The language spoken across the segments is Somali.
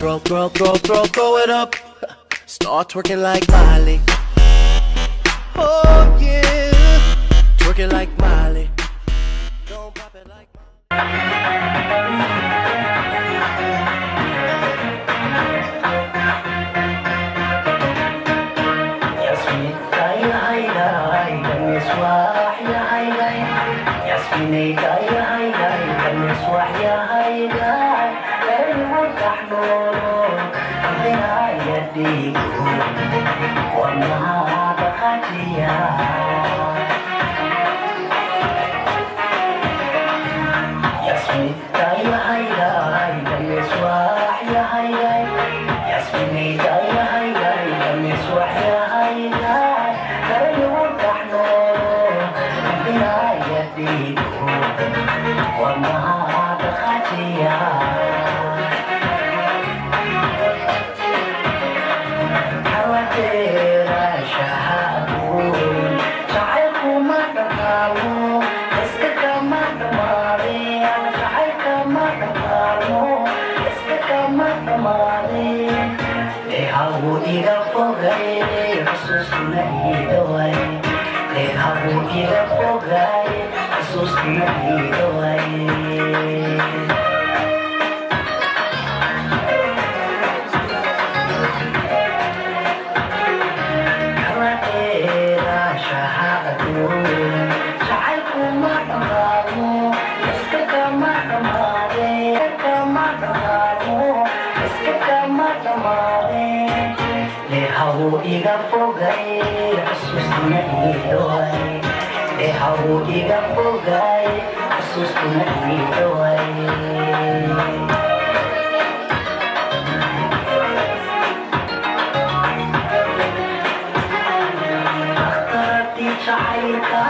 Throw it up. Start twerking like Miley. Oh yeah, twerking like Miley. Don't pop it like Yasmin, kaya hay كالمصباح يا هاي ياسميني كايا هاي كالمصباح يا هاي يفتح نوره بها يديكم والنهار خاتيا ياسمين كايا هاي كالمصباح يا هاي ياسميني كايا هاي كالمصباح يا هاي يفتح نوره بها يديكم والنهار خاتيا iga fogay xusuustuna iidaway hawo iga fogay xusuustuna iidaway akhtarati jacaylka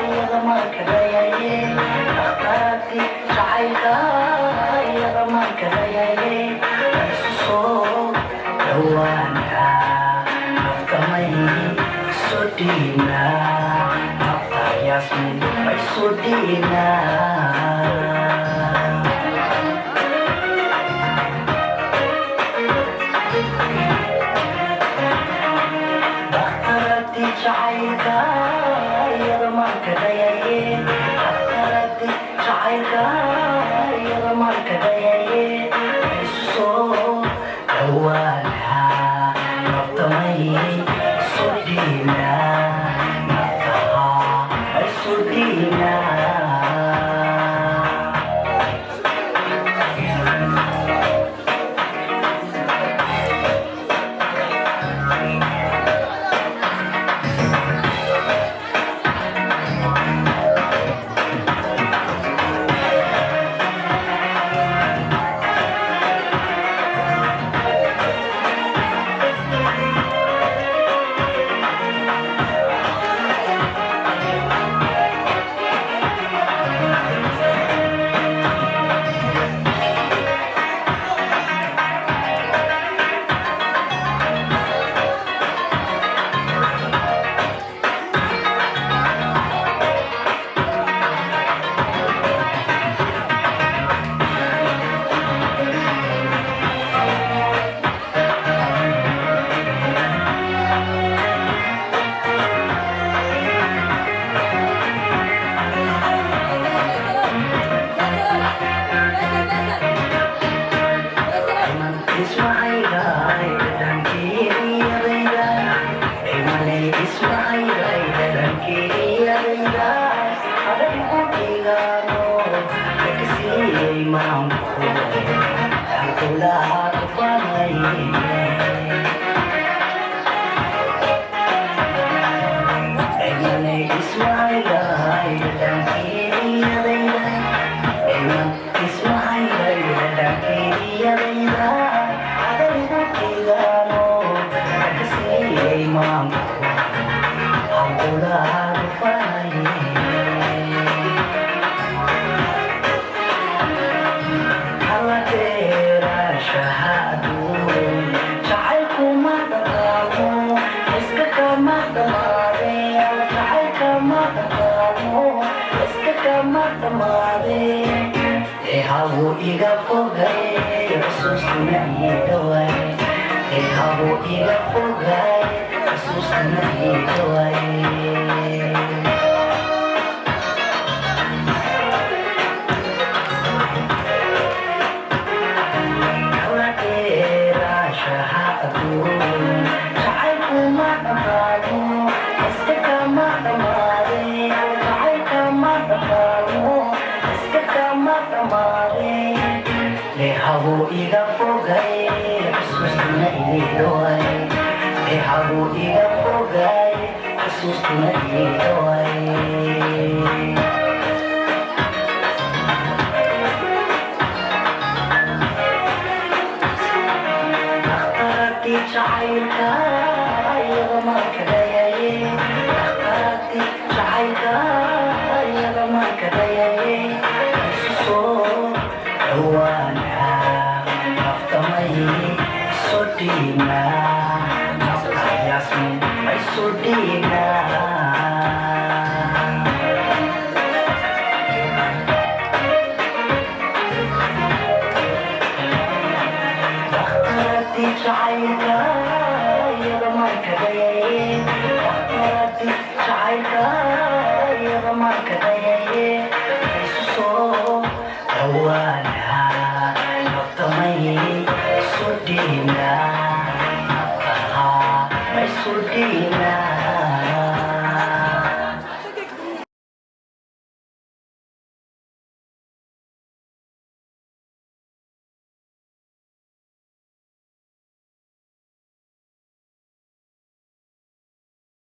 iyada markadayaye akhtarati jacaylka iyada markadayaye isusoo dhawaanka Sudina, apa Yasmin, baik Sudina. Bakhtarati jacaylka iyada markadayaye, bakhtarati jacaylka iyada markadayaye, isusoo dhawaanha naftamay. Sudina, naftaha ay Sudina. Hawo iga fogay xasuustuna iidaway eehabu iga fogay xasuustuna iidaway Lehabu iga fogay xasuustuna iidaway lehabu iga fogay xasuustuna iidaway dhakhtarti jacaylka ayaga markadayaye dhakhtarti jacaylka ayaga markadayaye isusoo dhawaana Sodina, Yasmin, ay Sodina. Dhakhtarti jacaylka ayaga markadayaye dhakhtarti jacaylka ayaga markadayaye isusoo dhawaana